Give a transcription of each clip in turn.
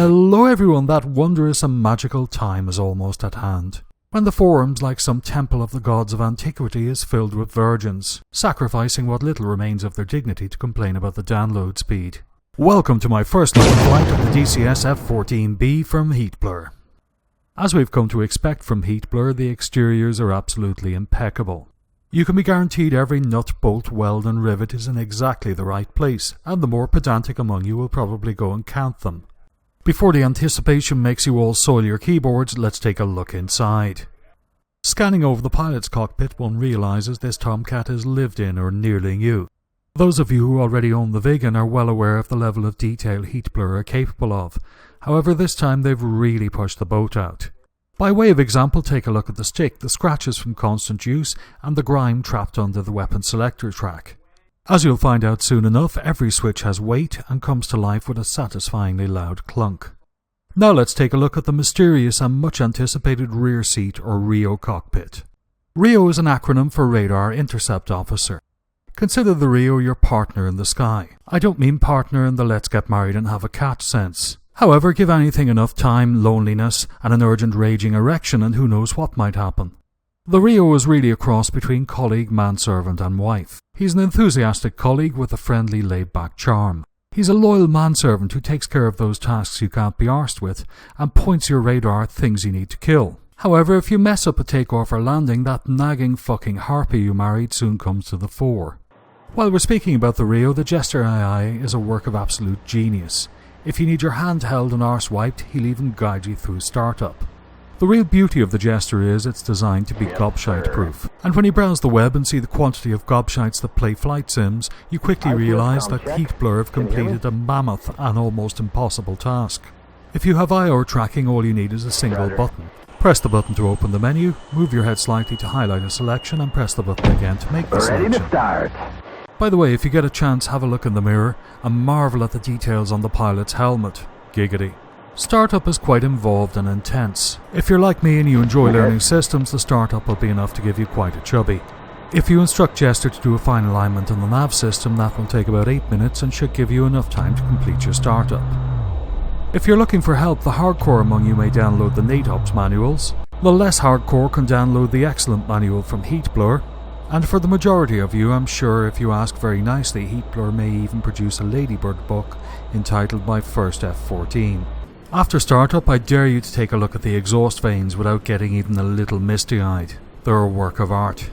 Hello everyone, that wondrous and magical time is almost at hand, when the forums, like some temple of the gods of antiquity, is filled with virgins, sacrificing what little remains of their dignity to complain about the download speed. Welcome to my first long flight of the DCS F-14B from Heatblur. As we've come to expect from Heatblur, the exteriors are absolutely impeccable. You can be guaranteed every nut, bolt, weld and rivet is in exactly the right place, and the more pedantic among you will probably go and count them. Before the anticipation makes you all soil your keyboards, let's take a look inside. Scanning over the pilot's cockpit, one realises this Tomcat is lived in or nearly new. Those of you who already own the Vegan are well aware of the level of detail Heatblur are capable of. However, this time they've really pushed the boat out. By way of example, take a look at the stick, the scratches from constant use, and the grime trapped under the weapon selector track. As you'll find out soon enough, every switch has weight and comes to life with a satisfyingly loud clunk. Now let's take a look at the mysterious and much anticipated rear seat or RIO cockpit. RIO is an acronym for Radar Intercept Officer. Consider the RIO your partner in the sky. I don't mean partner in the let's get married and have a cat sense. However, give anything enough time, loneliness, and an urgent raging erection and who knows what might happen. The RIO is really a cross between colleague, manservant and wife. He's an enthusiastic colleague with a friendly, laid-back charm. He's a loyal manservant who takes care of those tasks you can't be arsed with and points your radar at things you need to kill. However, if you mess up a takeoff or landing, that nagging fucking harpy you married soon comes to the fore. While we're speaking about the RIO, the Jester AI is a work of absolute genius. If you need your hand held and arse wiped, he'll even guide you through startup. The real beauty of the Jester is it's designed to be gobshite proof. And when you browse the web and see the quantity of gobshites that play flight sims, you quickly realise that Heatblur have completed a mammoth and almost impossible task. If you have IR tracking, all you need is a single button. Press the button to open the menu, move your head slightly to highlight a selection and press the button again to make the selection. Ready to start. By the way, if you get a chance, have a look in the mirror and marvel at the details on the pilot's helmet. Giggity. Startup is quite involved and intense. If you're like me and you enjoy learning systems, the startup will be enough to give you quite a chubby. If you instruct Jester to do a fine alignment on the nav system, that will take about 8 minutes and should give you enough time to complete your startup. If you're looking for help, the hardcore among you may download the NATOPS manuals. The less hardcore can download the excellent manual from Heatblur. And for the majority of you, I'm sure if you ask very nicely, Heatblur may even produce a Ladybird book entitled My First F-14. After startup, I dare you to take a look at the exhaust vanes without getting even a little misty-eyed. They're a work of art.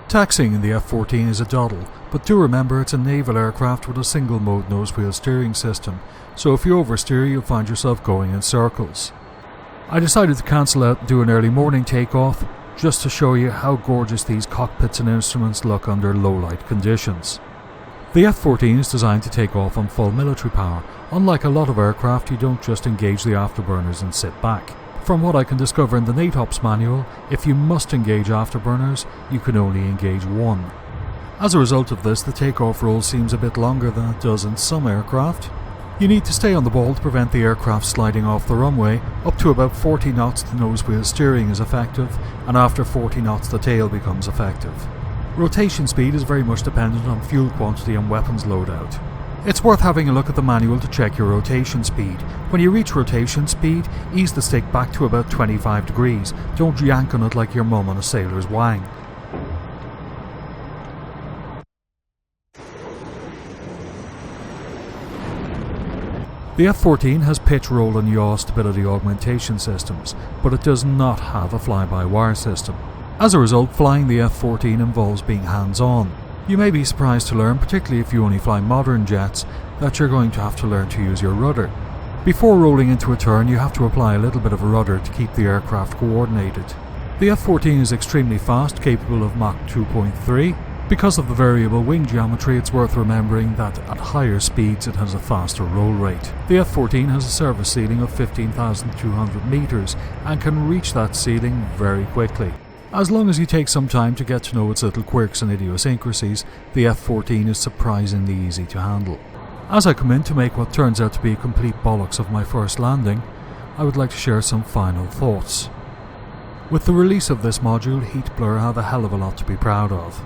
Taxiing in the F-14 is a doddle, but do remember it's a naval aircraft with a single-mode nose-wheel steering system, so if you oversteer you'll find yourself going in circles. I decided to cancel out and do an early morning takeoff, just to show you how gorgeous these cockpits and instruments look under low-light conditions. The F-14 is designed to take off on full military power. Unlike a lot of aircraft, you don't just engage the afterburners and sit back. From what I can discover in the NATOPS manual, if you must engage afterburners, you can only engage one. As a result of this, the takeoff roll seems a bit longer than it does in some aircraft. You need to stay on the ball to prevent the aircraft sliding off the runway. Up to about 40 knots the nose wheel steering is effective, and after 40 knots the tail becomes effective. Rotation speed is very much dependent on fuel quantity and weapons loadout. It's worth having a look at the manual to check your rotation speed. When you reach rotation speed, ease the stick back to about 25 degrees. Don't yank on it like your mum on a sailor's wang. The F-14 has pitch, roll and yaw stability augmentation systems, but it does not have a fly-by-wire system. As a result, flying the F-14 involves being hands-on. You may be surprised to learn, particularly if you only fly modern jets, that you're going to have to learn to use your rudder. Before rolling into a turn, you have to apply a little bit of a rudder to keep the aircraft coordinated. The F-14 is extremely fast, capable of Mach 2.3. Because of the variable wing geometry, it's worth remembering that at higher speeds it has a faster roll rate. The F-14 has a service ceiling of 15,200 meters and can reach that ceiling very quickly. As long as you take some time to get to know its little quirks and idiosyncrasies, the F-14 is surprisingly easy to handle. As I come in to make what turns out to be complete bollocks of my first landing, I would like to share some final thoughts. With the release of this module, Heatblur have a hell of a lot to be proud of.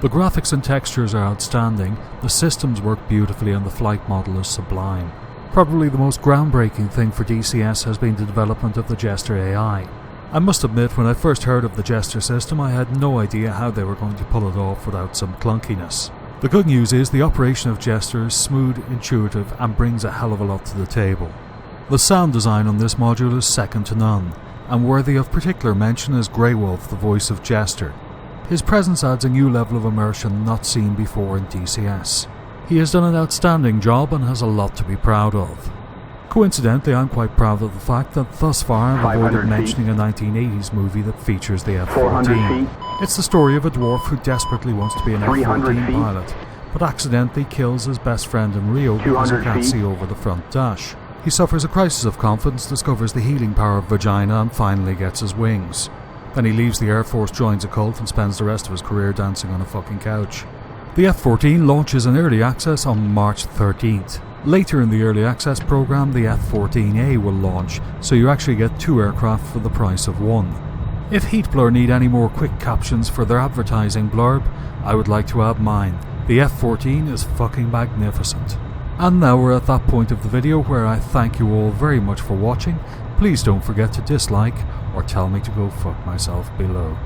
The graphics and textures are outstanding, the systems work beautifully and the flight model is sublime. Probably the most groundbreaking thing for DCS has been the development of the Jester AI. I must admit, when I first heard of the Jester system, I had no idea how they were going to pull it off without some clunkiness. The good news is the operation of Jester is smooth, intuitive, and brings a hell of a lot to the table. The sound design on this module is second to none, and worthy of particular mention is Grey Wolf, the voice of Jester. His presence adds a new level of immersion not seen before in DCS. He has done an outstanding job and has a lot to be proud of. Coincidentally, I'm quite proud of the fact that thus far I've avoided mentioning a 1980s movie that features the F-14. It's the story of a dwarf who desperately wants to be an F-14 pilot, but accidentally kills his best friend in Rio because he can't see over the front dash. He suffers a crisis of confidence, discovers the healing power of vagina, and finally gets his wings. Then he leaves the Air Force, joins a cult, and spends the rest of his career dancing on a fucking couch. The F-14 launches in early access on March 13th. Later in the early access program, the F-14A will launch, so you actually get 2 aircraft for the price of 1. If Heatblur need any more quick captions for their advertising blurb, I would like to add mine. The F-14 is fucking magnificent. And now we're at that point of the video where I thank you all very much for watching. Please don't forget to dislike or tell me to go fuck myself below.